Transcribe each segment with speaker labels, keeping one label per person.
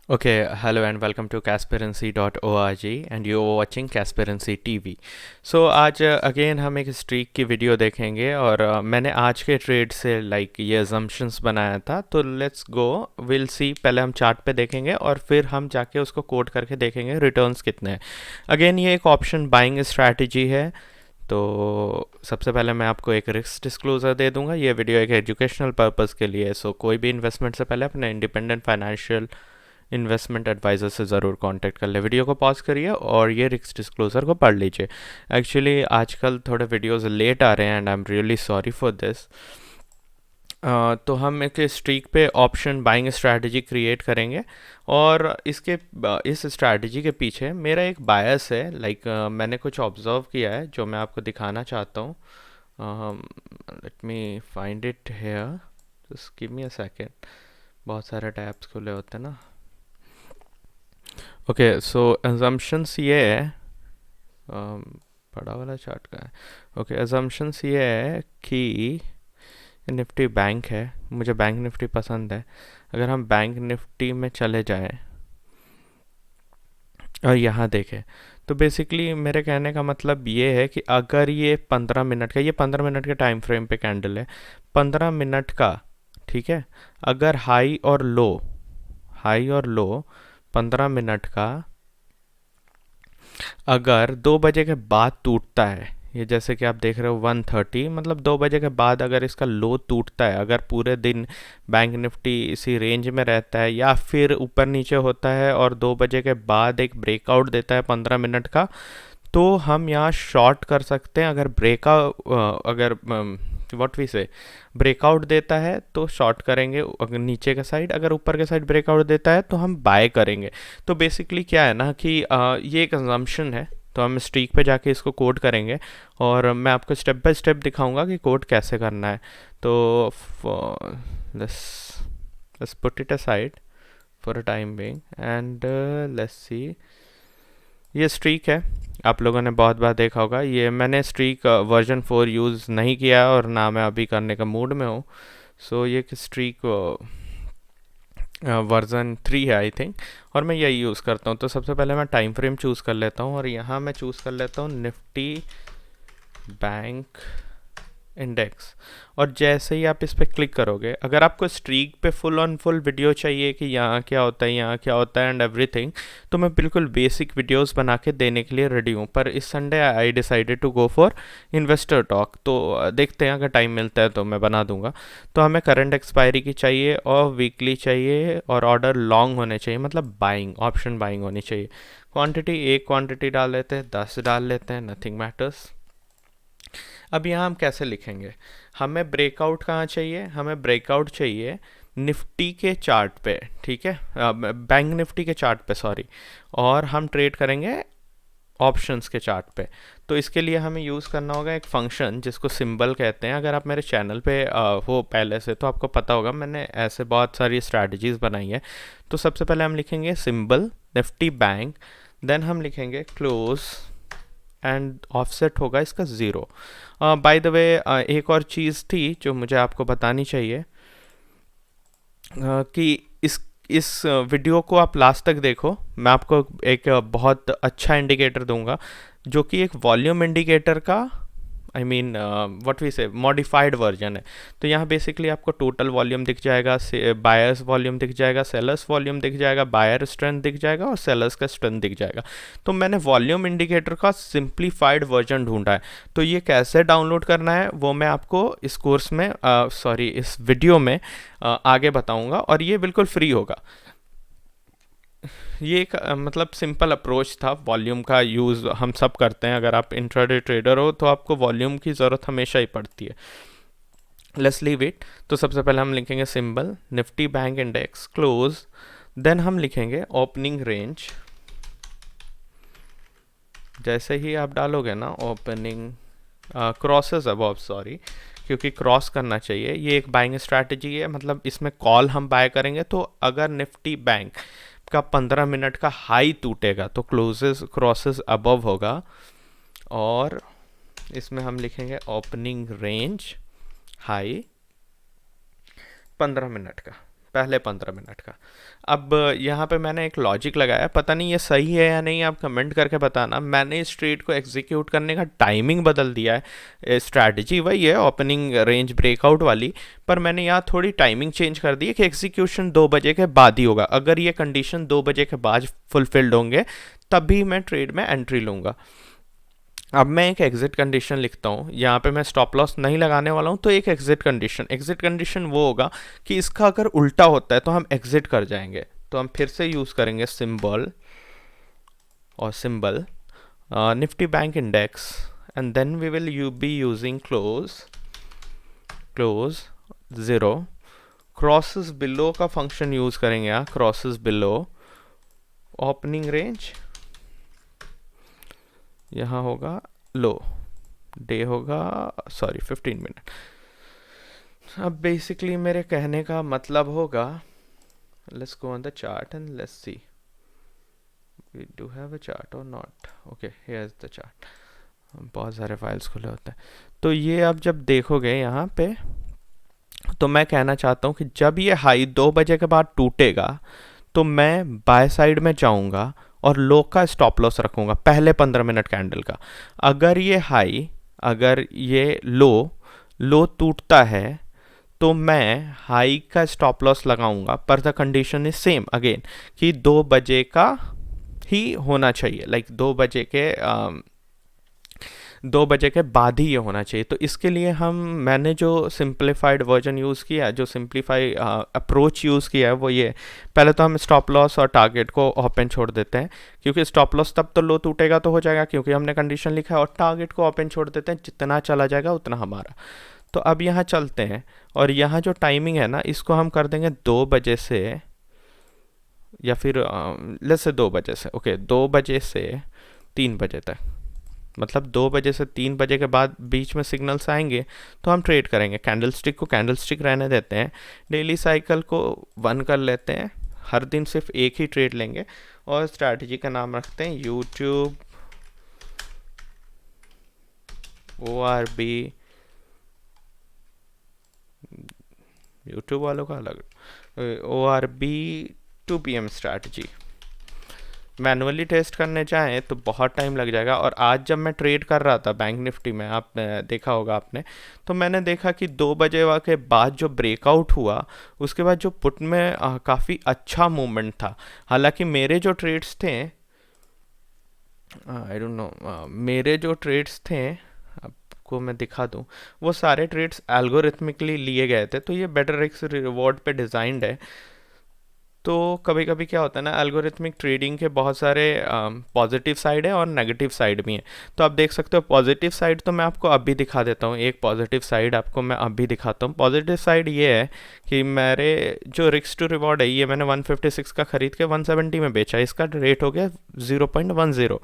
Speaker 1: Okay, hello and welcome to Kasperency.org and you are watching Kasperency TV. So आज again हम एक streak की video देखेंगे और मैंने आज के ट्रेड से ये अजम्पशंस बनाया था, तो लेट्स गो विल सी। पहले हम चार्ट पे देखेंगे और फिर हम जाके उसको कोड करके देखेंगे रिटर्न्स कितने हैं। अगेन ये एक ऑप्शन बाइंग स्ट्रैटेजी है। तो सबसे पहले मैं आपको एक रिस्क डिस्क्लोजर दे दूंगा। ये वीडियो एक एजुकेशनल पर्पज़ के लिए है, सो कोई भी इन्वेस्टमेंट से पहले अपने इंडिपेंडेंट फाइनेंशियल इन्वेस्टमेंट एडवाइज़र से ज़रूर कांटेक्ट कर ले। वीडियो को पॉज करिए और ये रिस्क डिस्क्लोजर को पढ़ लीजिए। एक्चुअली आजकल थोड़े वीडियोस लेट आ रहे हैं and I am really sorry for this. तो हम एक स्ट्रीक पे ऑप्शन बाइंग स्ट्रैटेजी क्रिएट करेंगे और इस स्ट्रैटेजी के पीछे मेरा एक बायस है। मैंने कुछ ऑब्जर्व किया है जो मैं आपको दिखाना चाहता हूँ। Let me find it here, just give me a second. बहुत सारे टैब्स खुले होते हैं ना। ओके, सो assumptions ये है, बड़ा वाला चार्ट का है। ओके, assumptions ये है कि निफ्टी बैंक है। मुझे बैंक निफ्टी पसंद है। अगर हम बैंक निफ्टी में चले जाएं और यहाँ देखें, तो बेसिकली मेरे कहने का मतलब ये है कि अगर ये 15 मिनट का, ये 15 मिनट के टाइम फ्रेम पे कैंडल है, 15 मिनट का, ठीक है। अगर हाई और लो 15 मिनट का अगर 2 बजे के बाद टूटता है, ये जैसे कि आप देख रहे हो 130, मतलब 2 बजे के बाद अगर इसका लो टूटता है, अगर पूरे दिन बैंक निफ्टी इसी रेंज में रहता है या फिर ऊपर नीचे होता है और 2 बजे के बाद एक ब्रेकआउट देता है 15 मिनट का, तो हम यहाँ शॉर्ट कर सकते हैं। अगर अगर व्हाट वी से ब्रेकआउट देता है तो शॉर्ट करेंगे अगर नीचे का साइड, अगर ऊपर के साइड ब्रेकआउट देता है तो हम बाय करेंगे। तो बेसिकली क्या है ना कि ये एक कंजम्पशन है। तो हम स्ट्रीक पे जाके इसको कोड करेंगे और मैं आपको स्टेप बाय स्टेप दिखाऊंगा कि कोड कैसे करना है। तो let's put it aside for a time being and let's सी। ये स्ट्रीक है, आप लोगों ने बहुत बार देखा होगा। ये मैंने स्ट्रीक वर्जन 4 यूज़ नहीं किया और ना मैं अभी करने का मूड में हूँ। सो ये स्ट्रीक वर्जन 3 है आई थिंक, और मैं यही यूज़ करता हूँ। तो सबसे पहले मैं टाइम फ्रेम चूज़ कर लेता हूँ और यहाँ मैं चूज़ कर लेता हूँ निफ्टी बैंक इंडेक्स। और जैसे ही आप इस पर क्लिक करोगे, अगर आपको स्ट्रीक पे फुल ऑन फुल वीडियो चाहिए कि यहाँ क्या होता है, यहाँ क्या होता है एंड एवरीथिंग, तो मैं बिल्कुल बेसिक वीडियोस बना के देने के लिए रेडी हूँ। पर इस Sunday I decided to go for investor talk, तो देखते हैं, अगर टाइम मिलता है तो मैं बना दूंगा। तो हमें करंट एक्सपायरी की चाहिए और वीकली चाहिए और ऑर्डर लॉन्ग होने चाहिए, मतलब बाइंग, ऑप्शन बाइंग होनी चाहिए। क्वांटिटी एक क्वांटिटी डाल लेते हैं, 10 डाल लेते हैं, नथिंग मैटर्स। अब यहाँ हम कैसे लिखेंगे? हमें ब्रेकआउट कहाँ चाहिए? हमें ब्रेकआउट चाहिए निफ्टी के चार्ट पे, ठीक है, बैंक निफ्टी के चार्ट पे, सॉरी। और हम ट्रेड करेंगे ऑप्शंस के चार्ट पे। तो इसके लिए हमें यूज़ करना होगा एक फंक्शन जिसको सिंबल कहते हैं। अगर आप मेरे चैनल पे हो पहले से, तो आपको पता होगा, मैंने ऐसे बहुत सारी स्ट्रैटेजीज बनाई है। तो सबसे पहले हम लिखेंगे सिंबल निफ्टी बैंक, देन हम लिखेंगे क्लोज एंड ऑफसेट होगा इसका 0। बाय द वे, एक और चीज़ थी जो मुझे आपको बतानी चाहिए, कि इस वीडियो को आप लास्ट तक देखो। मैं आपको एक बहुत अच्छा इंडिकेटर दूंगा जो कि एक वॉल्यूम इंडिकेटर का, आई मीन व्हाट वी से मॉडिफाइड वर्जन है। तो यहाँ बेसिकली आपको टोटल वॉल्यूम दिख जाएगा, बायर्स वॉल्यूम दिख जाएगा, सेलर्स वॉल्यूम दिख जाएगा, बायर स्ट्रेंथ दिख जाएगा और सेलर्स का स्ट्रेंथ दिख जाएगा। तो मैंने वॉल्यूम इंडिकेटर का सिंप्लीफाइड वर्जन ढूंढा है। तो ये कैसे डाउनलोड करना है वो मैं आपको इस कोर्स में, सॉरी इस वीडियो में आगे बताऊंगा, और ये बिल्कुल फ्री होगा। ये एक मतलब सिंपल अप्रोच था। वॉल्यूम का यूज़ हम सब करते हैं। अगर आप इंट्राडे ट्रेडर हो तो आपको वॉल्यूम की ज़रूरत हमेशा ही पड़ती है। Let's leave it. तो सबसे पहले हम लिखेंगे symbol nifty bank index close, then हम लिखेंगे ओपनिंग रेंज। जैसे ही आप डालोगे ना ओपनिंग क्रॉसेस अबव, सॉरी, क्योंकि क्रॉस करना चाहिए। ये एक बाइंग स्ट्रैटेजी है, मतलब इसमें कॉल हम बाय करेंगे। तो अगर निफ्टी बैंक का 15 मिनट का हाई टूटेगा तो क्लोजेस क्रॉसेस अबव होगा, और इसमें हम लिखेंगे ओपनिंग रेंज हाई 15 मिनट का, पहले 15 मिनट का। अब यहाँ पे मैंने एक लॉजिक लगाया, पता नहीं ये सही है या नहीं, आप कमेंट करके बताना। मैंने इस ट्रेड को एग्जीक्यूट करने का टाइमिंग बदल दिया है, स्ट्रैटेजी वही है ओपनिंग रेंज ब्रेकआउट वाली, पर मैंने यहाँ थोड़ी टाइमिंग चेंज कर दी है कि एग्जीक्यूशन 2 बजे के बाद ही होगा। अगर ये कंडीशन 2 बजे के बाद फुलफिल्ड होंगे तभी मैं ट्रेड में एंट्री लूँगा। अब मैं एक एग्जिट कंडीशन लिखता हूँ, यहाँ पे मैं स्टॉप लॉस नहीं लगाने वाला हूँ, तो एक एग्जिट कंडीशन वो होगा कि इसका अगर उल्टा होता है तो हम एग्जिट कर जाएंगे। तो हम फिर से यूज़ करेंगे symbol nifty bank index, and then we will be using close 0, crosses below का फंक्शन यूज़ करेंगे यहाँ, क्रॉसेस बिलो ओपनिंग रेंज, यहाँ होगा लो, डे होगा 15 मिनट। अब बेसिकली मेरे कहने का मतलब होगा, let's go on the chart and let's see we do have a chart और नॉट। Okay, here is the chart. बहुत सारे फाइल्स खुले होते हैं। तो ये आप जब देखोगे यहाँ पे, तो मैं कहना चाहता हूँ कि जब ये हाई 2 बजे के बाद टूटेगा तो मैं बाय साइड में जाऊँगा और लो का स्टॉप लॉस रखूँगा पहले 15 मिनट कैंडल का। अगर ये लो टूटता है तो मैं हाई का स्टॉप लॉस लगाऊंगा, पर the condition is same again कि 2 बजे का ही होना चाहिए, लाइक 2 बजे के बाद ही ये होना चाहिए। तो इसके लिए मैंने जो सिंप्लीफाइड वर्जन यूज़ किया है, जो सिंप्लीफाई अप्रोच यूज़ किया है वो ये, पहले तो हम स्टॉप लॉस और टारगेट को ओपन छोड़ देते हैं, क्योंकि स्टॉप लॉस तब तो लो टूटेगा तो हो जाएगा क्योंकि हमने कंडीशन लिखा है, और टारगेट को ओपन छोड़ देते हैं, जितना चला जाएगा उतना हमारा। तो अब यहाँ चलते हैं, और यहाँ जो टाइमिंग है ना, इसको हम कर देंगे 2 बजे से, या फिर लेट्स से 2 बजे से, ओके 2 बजे से 3 बजे तक, मतलब 2 बजे से 3 बजे के बाद बीच में सिग्नल्स आएंगे तो हम ट्रेड करेंगे। कैंडलस्टिक को कैंडलस्टिक रहने देते हैं, डेली साइकिल को 1 कर लेते हैं, हर दिन सिर्फ एक ही ट्रेड लेंगे, और स्ट्रैटेजी का नाम रखते हैं यूट्यूब ORB, यूट्यूब वालों का अलग, ORB 2 PM strategy. Manually test करने जाएँ तो बहुत टाइम लग जाएगा। और आज जब मैं ट्रेड कर रहा था बैंक निफ्टी में, आपने देखा होगा तो मैंने देखा कि 2 बजे के बाद जो ब्रेकआउट हुआ, उसके बाद जो पुट में काफ़ी अच्छा मूवमेंट था। हालांकि मेरे जो ट्रेड्स थे, आई डोंट नो, मेरे जो ट्रेड्स थे आपको मैं दिखा दूं, वो सारे ट्रेड्स एल्गोरिथमिकली लिए गए थे। तो ये बेटर रिस्क रिवॉर्ड पे डिज़ाइंड है। तो कभी कभी क्या होता है ना, एल्गोरिथमिक ट्रेडिंग के बहुत सारे पॉजिटिव साइड है और नेगेटिव साइड भी हैं। तो आप देख सकते हो पॉजिटिव साइड तो मैं आपको अभी दिखा देता हूँ, एक पॉजिटिव साइड आपको मैं अभी दिखाता हूँ। पॉजिटिव साइड ये है कि मेरे जो रिस्क टू रिवॉर्ड है, ये मैंने 156 का खरीद के 170 में बेचा, इसका रेट हो गया 0.10।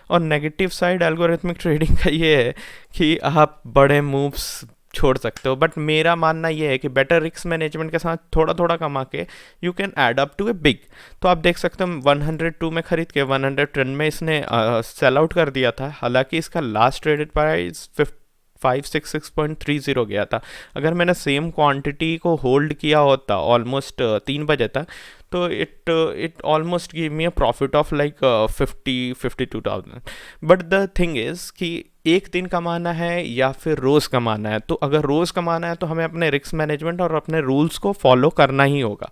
Speaker 1: और नेगेटिव साइड एल्गोरिथमिक ट्रेडिंग का ये है कि आप बड़े मूव्स छोड़ सकते हो, बट मेरा मानना ये है कि बेटर रिस्क मैनेजमेंट के साथ थोड़ा थोड़ा कमा के you can add up to a big. तो आप देख सकते हो 102 में खरीद के 110 में इसने सेल आउट कर दिया था। हालांकि इसका लास्ट ट्रेडेड प्राइस 566.30 गया था। अगर मैंने सेम क्वांटिटी को होल्ड किया होता ऑलमोस्ट 3 बजे तक, तो it almost give me a profit of like 52,000। But the thing is कि एक दिन कमाना है या फिर रोज़ कमाना है। तो अगर रोज़ कमाना है तो हमें अपने रिस्क मैनेजमेंट और अपने रूल्स को फॉलो करना ही होगा।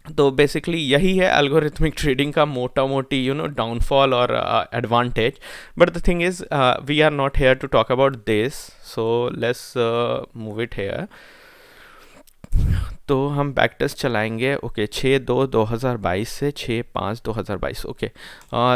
Speaker 1: तो बेसिकली यही है एल्गोरिथमिक ट्रेडिंग का मोटा मोटी डाउनफॉल और advantage. But the thing is we are not here to talk about this, so let's move it here. तो हम बैक टेस्ट चलाएंगे, ओके 6/2/2022 से 6/5/2022। Okay,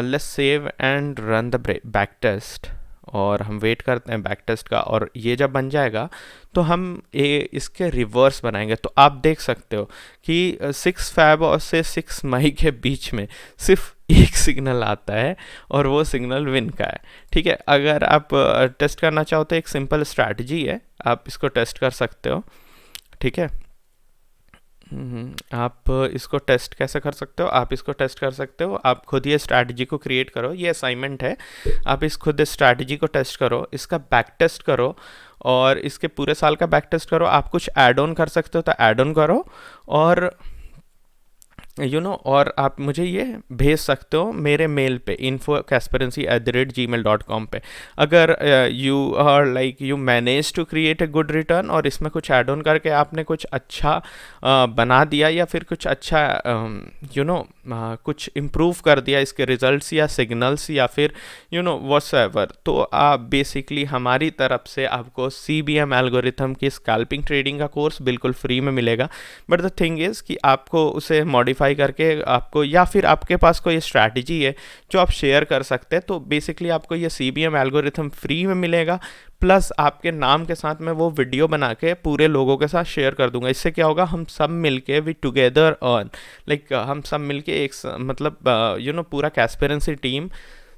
Speaker 1: let's save and run the back test, और हम वेट करते हैं back test का। और ये जब बन जाएगा तो हम इसके रिवर्स बनाएंगे। तो आप देख सकते हो कि 6 फैब और से 6 मई के बीच में सिर्फ एक सिग्नल आता है, और वो सिग्नल विन का है। ठीक है, अगर आप टेस्ट करना चाहो तो एक सिंपल स्ट्रैटेजी है, आप इसको टेस्ट कर सकते हो। ठीक है, आप इसको टेस्ट कैसे कर सकते हो? आप इसको टेस्ट कर सकते हो, आप खुद ये स्ट्रैटेजी को क्रिएट करो, ये असाइनमेंट है। आप खुद स्ट्रैटेजी को टेस्ट करो, इसका बैक टेस्ट करो, और इसके पूरे साल का बैक टेस्ट करो। आप कुछ ऐड ऑन कर सकते हो तो ऐड ऑन करो, और और आप मुझे ये भेज सकते हो मेरे मेल पे info@kasparency@gmail.com पे। अगर you are like you manage to create a good return और इसमें कुछ ऐड ऑन करके आपने कुछ अच्छा बना दिया, या फिर कुछ अच्छा कुछ इम्प्रूव कर दिया इसके रिजल्ट्स या सिग्नल्स या फिर व्हाटसएवर, तो आप बेसिकली हमारी तरफ से आपको CBM एल्गोरिथम की स्कैल्पिंग ट्रेडिंग का कोर्स बिल्कुल फ्री में मिलेगा। बट द थिंग इज़ कि आपको उसे मॉडिफाई करके आपको, या फिर आपके पास कोई स्ट्रैटेजी है जो आप शेयर कर सकते हैं, तो बेसिकली आपको ये CBM एल्गोरिथम फ्री में मिलेगा। प्लस आपके नाम के साथ मैं वो वीडियो बना के पूरे लोगों के साथ शेयर कर दूंगा। इससे क्या होगा, हम सब मिलके वी टुगेदर अर्न, लाइक हम सब मिलके एक मतलब पूरा कैस्पेरेंसी टीम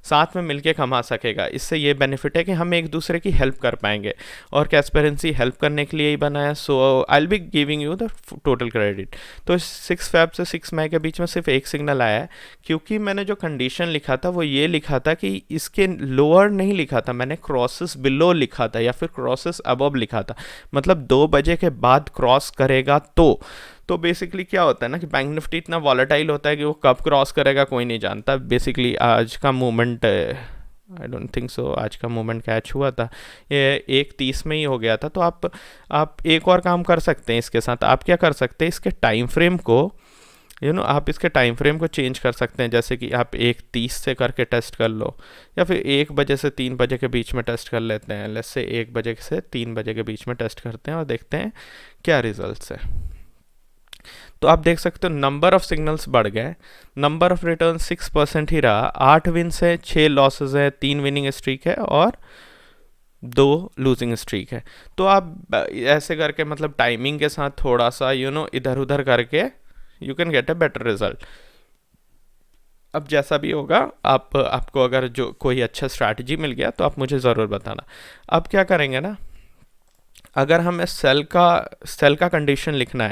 Speaker 1: साथ में मिलके कमा सकेगा। इससे ये बेनिफिट है कि हम एक दूसरे की हेल्प कर पाएंगे, और कैस्पेरेंसी हेल्प करने के लिए ही बना है। So I will be giving you the total credit. तो 6 फेब से 6 मई के बीच में सिर्फ एक सिग्नल आया है, क्योंकि मैंने जो कंडीशन लिखा था वो ये लिखा था कि इसके लोअर नहीं लिखा था मैंने, क्रॉसेस बिलो लिखा था या फिर क्रॉसेस अबव लिखा था, मतलब 2 बजे के बाद क्रॉस करेगा तो बेसिकली क्या होता है ना कि बैंक निफ्टी इतना वॉलेटाइल होता है कि वो कब क्रॉस करेगा कोई नहीं जानता। बेसिकली आज का movement, I don't think so आज का मूवमेंट कैच हुआ था, ये 1:30 में ही हो गया था। तो आप एक और काम कर सकते हैं इसके साथ। आप क्या कर सकते हैं, इसके टाइम फ्रेम को आप इसके टाइम फ्रेम को चेंज कर सकते हैं। जैसे कि आप 1:30 से करके टेस्ट कर लो, या फिर 1 बजे से 3 बजे के बीच में टेस्ट कर लेते हैं। लेट्स से 1 बजे से 3 बजे के बीच में टेस्ट करते हैं और देखते हैं क्या रिजल्ट्स है। तो आप देख सकते हो नंबर ऑफ सिग्नल्स बढ़ गए, नंबर ऑफ रिटर्न 6% ही रहा। 8 विन्स है, 6 लॉसेज है, 3 विनिंग स्ट्रीक है और 2 लूजिंग स्ट्रीक है। तो आप ऐसे करके मतलब टाइमिंग के साथ थोड़ा सा इधर उधर करके you can get a better result. अब जैसा भी होगा, आपको अगर जो कोई अच्छा स्ट्रैटेजी मिल गया तो आप मुझे ज़रूर बताना। अब क्या करेंगे ना, अगर हमें सेल का कंडीशन लिखना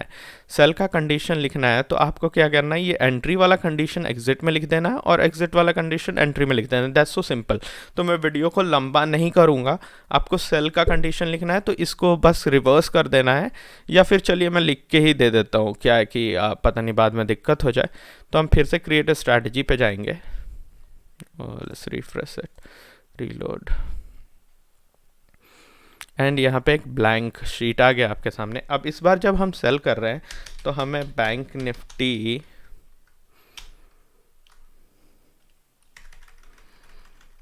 Speaker 1: है, तो आपको क्या करना है, ये एंट्री वाला कंडीशन एग्जिट में लिख देना है और एग्जिट वाला कंडीशन एंट्री में लिख देना है। That's so simple. तो मैं वीडियो को लंबा नहीं करूँगा, आपको सेल का कंडीशन लिखना है तो इसको बस रिवर्स कर देना है, या फिर चलिए मैं लिख के ही दे देता हूँ, क्या है कि पता नहीं बाद में दिक्कत हो जाए। तो हम फिर से क्रिएट अ स्ट्रैटेजी पे जाएंगे, let's refresh it, reload, and यहाँ पे एक ब्लैंक शीट आ गया आपके सामने। अब इस बार जब हम सेल कर रहे हैं तो हमें बैंक निफ्टी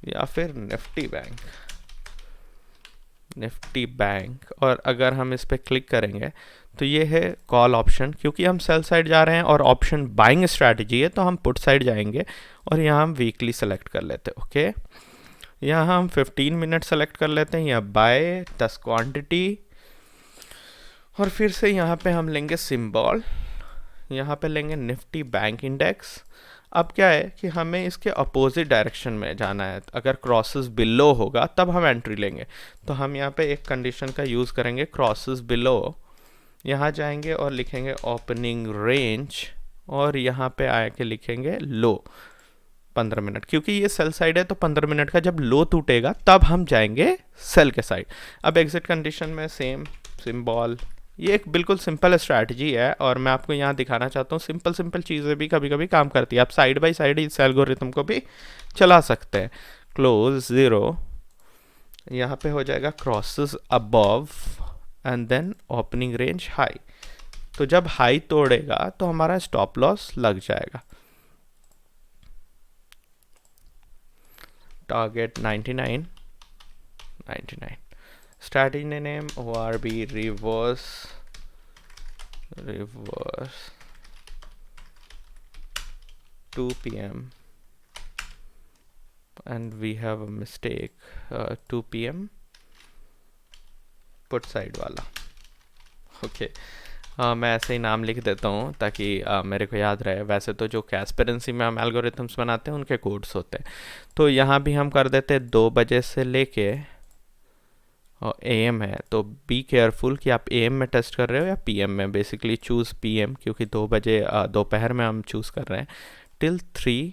Speaker 1: या फिर निफ्टी बैंक, और अगर हम इस पर क्लिक करेंगे तो ये है कॉल ऑप्शन। क्योंकि हम सेल साइड जा रहे हैं और ऑप्शन बाइंग स्ट्रैटेजी है, तो हम पुट साइड जाएंगे और यहाँ हम वीकली सेलेक्ट कर लेते हैं। ओके, यहाँ हम 15 मिनट सेलेक्ट कर लेते हैं, या बाय 10 क्वांटिटी, और फिर से यहाँ पे हम लेंगे सिंबल, यहाँ पे लेंगे निफ्टी बैंक इंडेक्स। अब क्या है कि हमें इसके अपोजिट डायरेक्शन में जाना है, अगर क्रॉसेस बिलो होगा तब हम एंट्री लेंगे। तो हम यहाँ पे एक कंडीशन का यूज़ करेंगे, क्रॉसेस बिलो, यहाँ जाएंगे और लिखेंगे ओपनिंग रेंज, और यहाँ पे आके लिखेंगे लो 15 मिनट, क्योंकि ये सेल साइड है तो 15 मिनट का जब लो टूटेगा तब हम जाएंगे सेल के साइड। अब एग्जिट कंडीशन में सेम सिंबल, ये एक बिल्कुल सिंपल स्ट्रैटेजी है, और मैं आपको यहाँ दिखाना चाहता हूँ सिंपल चीज़ें भी कभी कभी काम करती है। आप साइड बाय साइड इस एल्गोरिथम को भी चला सकते हैं। क्लोज 0, यहाँ पे हो जाएगा crosses above and then opening range high. तो जब हाई तोड़ेगा तो हमारा स्टॉप लॉस लग जाएगा। Target 99, strategy name ORB reverse 2 p.m. and we have a mistake, 2 p.m. Put side वाला। ओके, मैं ऐसे ही नाम लिख देता हूँ ताकि मेरे को याद रहे। वैसे तो जो कैस्पेरेंसी में हम एल्गोरिथम्स बनाते हैं उनके कोड्स होते हैं। तो यहाँ भी हम कर देते हैं 2 बजे से लेके, और AM है तो बी केयरफुल कि आप AM में टेस्ट कर रहे हो या PM में। बेसिकली चूज़ PM, क्योंकि 2 बजे दोपहर में हम चूज़ कर रहे हैं, till 3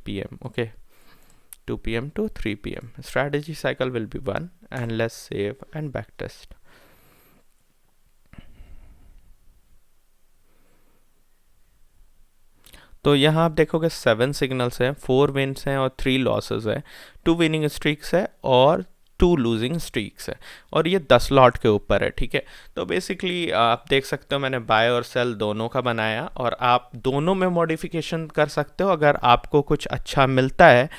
Speaker 1: p.m. Okay, 2 p.m. to 3 p.m. Strategy cycle will be 1 and let's save and backtest. तो यहाँ आप देखोगे 7 सिग्नल्स हैं, 4 विन्स हैं और 3 लॉसेस है, 2 विनिंग स्ट्रीक्स है और 2 लूजिंग स्ट्रीक्स है, और ये 10 लॉट के ऊपर है, ठीक है। तो बेसिकली आप देख सकते हो मैंने बाय और सेल दोनों का बनाया, और आप दोनों में मॉडिफिकेशन कर सकते हो। अगर आपको कुछ अच्छा मिलता है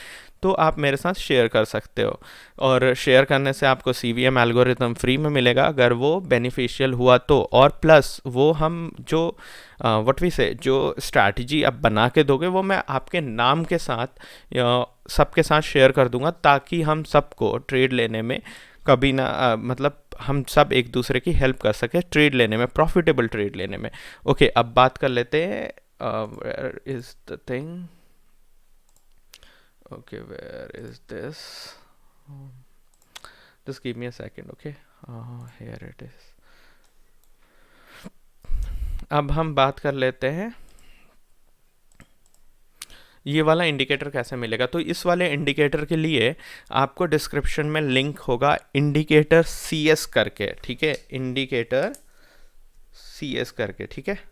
Speaker 1: तो आप मेरे साथ शेयर कर सकते हो, और शेयर करने से आपको CVM एल्गोरिथम फ्री में मिलेगा अगर वो बेनिफिशियल हुआ तो। और प्लस वो हम जो व्हाट वी से जो स्ट्रैटेजी आप बना के दोगे वो मैं आपके नाम के साथ सबके साथ शेयर कर दूंगा, ताकि हम सबको ट्रेड लेने में कभी ना मतलब हम सब एक दूसरे की हेल्प कर सके ट्रेड लेने में, प्रॉफिटेबल ट्रेड लेने में। ओके, अब बात कर लेते हैं where is the thing. Okay, where is this? Just give me a second, okay? Here it is. अब हम बात कर लेते हैं ये वाला इंडिकेटर कैसे मिलेगा। तो इस वाले इंडिकेटर के लिए आपको डिस्क्रिप्शन में लिंक होगा इंडिकेटर CS करके, ठीक है, इंडिकेटर CS करके, ठीक है।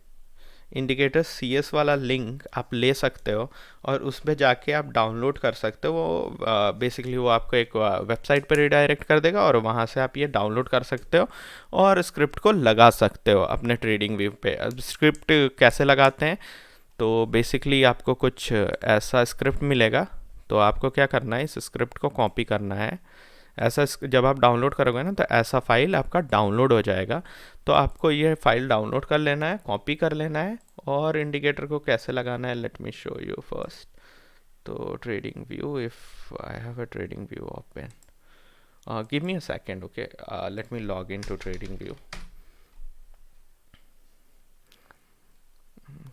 Speaker 1: इंडिकेटर CS वाला लिंक आप ले सकते हो और उस पर जाके आप डाउनलोड कर सकते हो। वो बेसिकली वो आपको एक वेबसाइट पर रिडायरेक्ट कर देगा और वहाँ से आप ये डाउनलोड कर सकते हो और स्क्रिप्ट को लगा सकते हो अपने ट्रेडिंग व्यू पे। अब स्क्रिप्ट कैसे लगाते हैं, तो बेसिकली आपको कुछ ऐसा स्क्रिप्ट मिलेगा, तो आपको क्या करना है, इस स्क्रिप्ट को कॉपी करना है। ऐसा जब आप डाउनलोड करोगे ना तो ऐसा फाइल आपका डाउनलोड हो जाएगा। तो आपको ये फाइल डाउनलोड कर लेना है, कॉपी कर लेना है, और इंडिकेटर को कैसे लगाना है let me show you first. तो trading view, if I have a trading view open, give me a second, okay, let me log in to trading view.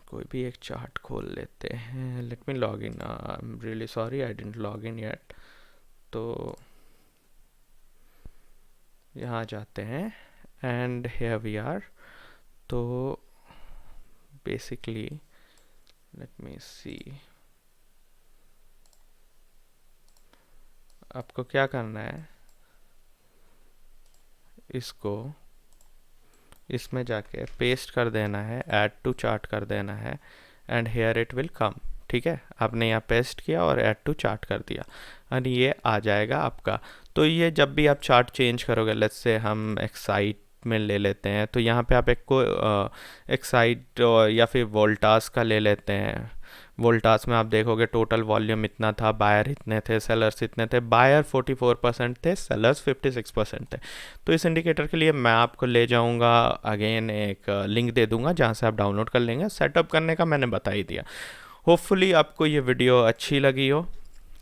Speaker 1: कोई भी एक चार्ट खोल लेते हैं, let me log in, I am really sorry I didn't log in yet. तो यहाँ जाते हैं एंड हियर वी आर। तो बेसिकली लेट मी सी, आपको क्या करना है, इसको इसमें जाके पेस्ट कर देना है, ऐड टू चार्ट कर देना है, and here it will come, ठीक है। आपने यहाँ पेस्ट किया और ऐड टू चार्ट कर दिया और ये आ जाएगा आपका। तो ये जब भी आप चार्ट चेंज करोगे, लेट्स से हम एक्साइट में ले लेते हैं, तो यहाँ पे आप एक को एक्साइट या फिर वोल्टास का ले लेते हैं। वोल्टास में आप देखोगे टोटल वॉल्यूम इतना था, बायर इतने थे, सेलर्स इतने थे, बायर 44% थे, सेलर्स 56% थे। तो इस इंडिकेटर के लिए मैं आपको ले जाऊंगा, अगेन एक लिंक दे दूंगा जहां से आप डाउनलोड कर लेंगे। सेटअप करने का मैंने बता ही दिया। होपफुली आपको ये वीडियो अच्छी लगी हो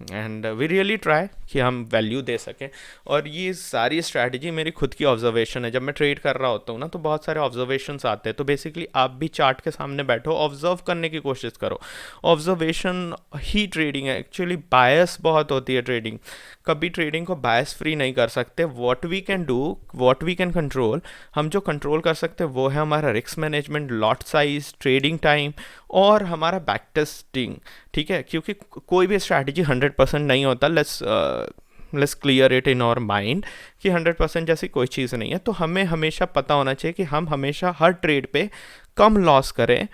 Speaker 1: एंड वी रियली ट्राई कि हम वैल्यू दे सकें। और ये सारी स्ट्रैटेजी मेरी खुद की ऑब्जर्वेशन है। जब मैं ट्रेड कर रहा होता हूँ ना तो बहुत सारे ऑब्जर्वेशंस आते हैं। तो बेसिकली आप भी चार्ट के सामने बैठो, ऑब्जर्व करने की कोशिश करो। ऑब्जर्वेशन ही ट्रेडिंग है। एक्चुअली बायस बहुत होती है ट्रेडिंग, कभी ट्रेडिंग को बायस फ्री नहीं कर सकते। What we can do, what we can control, हम जो कंट्रोल कर सकते हैं वो है हमारा risk management, lot size, trading time और हमारा बैक टेस्टिंग, ठीक है। क्योंकि कोई भी स्ट्रैटेजी 100% नहीं होता। Let's clear it in our mind कि 100% जैसी कोई चीज़ नहीं है। तो हमें हमेशा पता होना चाहिए कि हम हमेशा हर ट्रेड पे कम लॉस करें,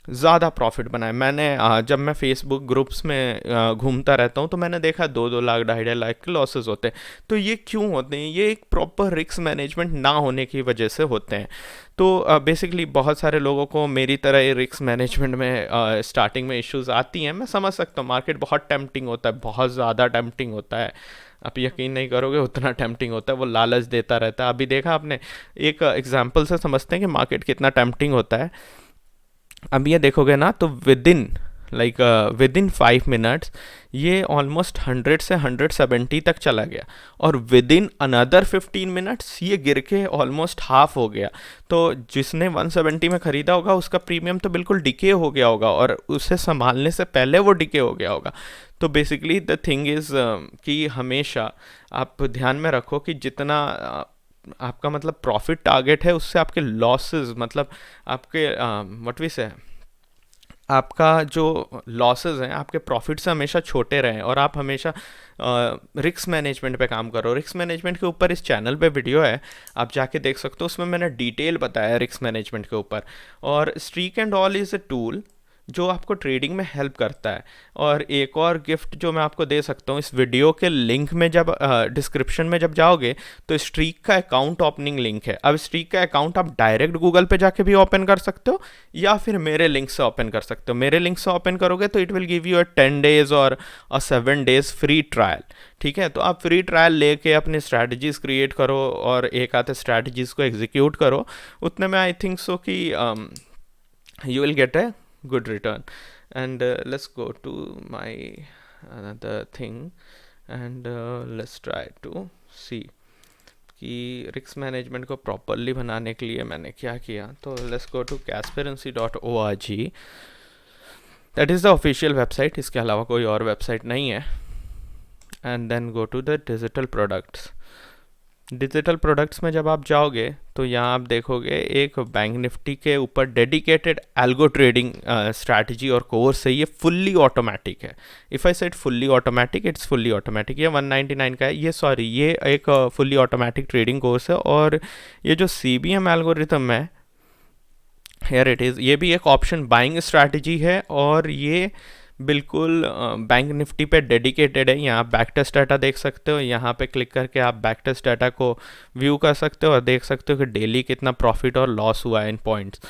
Speaker 1: ज़्यादा प्रॉफिट बनाए। मैंने जब मैं फेसबुक ग्रुप्स में घूमता रहता हूँ तो मैंने देखा 2-2 लाख 2.5 लाख के लॉसेस होते हैं। तो ये क्यों होते हैं? ये एक प्रॉपर रिस्क मैनेजमेंट ना होने की वजह से होते हैं। तो बेसिकली बहुत सारे लोगों को मेरी तरह ये रिस्क मैनेजमेंट में स्टार्टिंग में इश्यूज आती हैं। मैं समझ सकता हूँ, मार्केट बहुत टेम्पटिंग होता है, बहुत ज़्यादा टेम्पटिंग होता है। आप यकीन नहीं करोगे उतना टेम्पटिंग होता है, वो लालच देता रहता है। अभी देखा आपने, एक एग्जाम्पल से समझते हैं कि मार्केट कितना टेम्पटिंग होता है। अब ये देखोगे ना तो विद इन 5 मिनट्स ये ऑलमोस्ट 100 से 170 तक चला गया, और विद इन अनदर 15 मिनट्स ये गिर के ऑलमोस्ट हाफ हो गया। तो जिसने 170 में ख़रीदा होगा उसका प्रीमियम तो बिल्कुल डिके हो गया होगा, और उसे संभालने से पहले वो डिके हो गया होगा। तो बेसिकली द थिंग इज़ कि हमेशा आप ध्यान में रखो कि जितना आपका मतलब प्रॉफिट टारगेट है उससे आपके लॉसेस, मतलब आपके व्हाट वी से आपका जो लॉसेस हैं आपके प्रॉफिट से हमेशा छोटे रहें और आप हमेशा रिस्क मैनेजमेंट पे काम करो। रिस्क मैनेजमेंट के ऊपर इस चैनल पे वीडियो है, आप जाके देख सकते हो, उसमें मैंने डिटेल बताया रिस्क मैनेजमेंट के ऊपर। और streak and all is a tool जो आपको ट्रेडिंग में हेल्प करता है। और एक और गिफ्ट जो मैं आपको दे सकता हूँ, इस वीडियो के लिंक में जब डिस्क्रिप्शन में जब जाओगे तो स्ट्रीक का अकाउंट ओपनिंग लिंक है। अब स्ट्रीक का अकाउंट आप डायरेक्ट गूगल पे जाके भी ओपन कर सकते हो या फिर मेरे लिंक से ओपन कर सकते हो। मेरे लिंक से ओपन करोगे तो it will give you a 10 days और 7 days फ्री ट्रायल। ठीक है, तो आप फ्री ट्रायल लेके अपनी स्ट्रैटेजीज क्रिएट करो और एक आधे स्ट्रैटेजीज को एग्जीक्यूट करो। उतने में आई थिंक सो कि you will get a good return. And let's go to my another thing and let's try to see कि रिस्क मैनेजमेंट को प्रॉपरली बनाने के लिए मैंने क्या किया। तो let's go to kasperency.org, that is the official website, इसके अलावा कोई और वेबसाइट नहीं है। And then go to the digital products. Digital products में जब आप जाओगे तो यहाँ आप देखोगे एक बैंक निफ्टी के ऊपर डेडिकेटेड एल्गो ट्रेडिंग स्ट्रैटेजी और कोर्स है। ये फुल्ली ऑटोमेटिक है। If I said fully automatic, it's fully automatic. ये 199 का है। ये एक फुल्ली ऑटोमेटिक ट्रेडिंग कोर्स है। और ये जो CBM एल्गोरिथम है, हियर इट इज़, ये भी एक ऑप्शन बाइंग स्ट्रैटेजी है और ये बिल्कुल बैंक निफ्टी पे डेडिकेटेड है। यहाँ बैक टेस्ट डाटा देख सकते हो, यहाँ पे क्लिक करके आप बैक टेस्ट डाटा को व्यू कर सकते हो और देख सकते हो कि डेली कितना प्रॉफिट और लॉस हुआ है इन पॉइंट्स।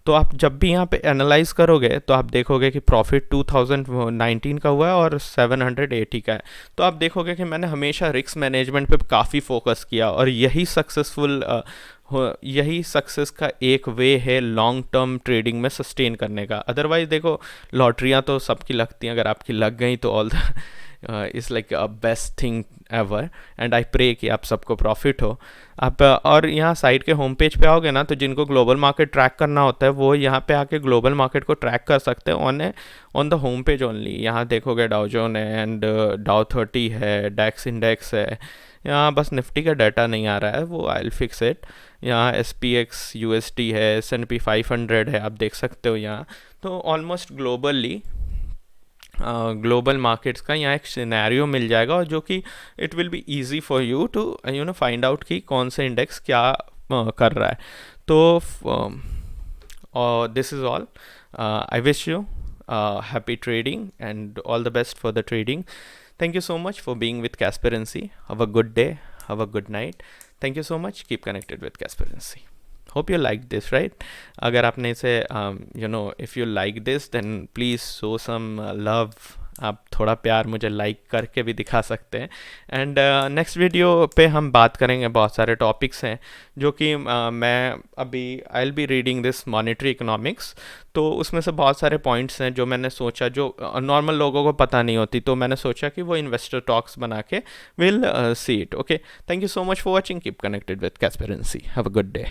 Speaker 1: तो आप जब भी यहाँ पे एनालाइज करोगे तो आप देखोगे कि प्रॉफिट 2019 का हुआ है और 780 का है। तो आप देखोगे कि मैंने हमेशा रिस्क मैनेजमेंट पे काफ़ी फोकस किया और यही सक्सेस का एक वे है लॉन्ग टर्म ट्रेडिंग में सस्टेन करने का। अदरवाइज देखो, लॉटरियाँ तो सबकी लगती हैं, अगर आपकी लग गई तो all the is like a best thing ever. And I pray कि आप सबको प्रॉफिट हो। आप और यहाँ साइट के होम पेज पे आओगे ना, तो जिनको ग्लोबल मार्केट ट्रैक करना होता है वो यहाँ पे आके ग्लोबल मार्केट को ट्रैक कर सकते हैं on the home page only. यहाँ देखोगे डाउ जोन है एंड डाउ 30 है, डैक्स इंडेक्स है। यहाँ बस निफ्टी का डाटा नहीं आ रहा है, वो आई विल फिक्स इट। यहाँ SPX USD है, S&P 500 है, आप देख सकते हो यहाँ। तो ऑलमोस्ट ग्लोबल मार्केट्स का यहाँ एक सिनेरियो मिल जाएगा और जो कि it will be easy for you to find out कि कौन सा इंडेक्स क्या कर रहा है। तो this is all. I wish you happy trading and all the best for the trading. Thank you so much for being with Kasperency. Have a good day. Have a good night. Thank you so much. Keep connected with Kasperency. Hope you liked this, right? अगर आपने इसे if you like this, then please show some love. आप थोड़ा प्यार मुझे like करके भी दिखा सकते हैं। एंड नेक्स्ट वीडियो पे हम बात करेंगे, बहुत सारे टॉपिक्स हैं जो कि मैं अभी आई will be reading this monetary economics. तो उसमें से बहुत सारे पॉइंट्स हैं जो मैंने सोचा जो नॉर्मल लोगों को पता नहीं होती, तो मैंने सोचा कि वो इन्वेस्टर टॉक्स बना के will see it. Okay, thank you so much for watching. Keep connected with Kasperency. Have a good day.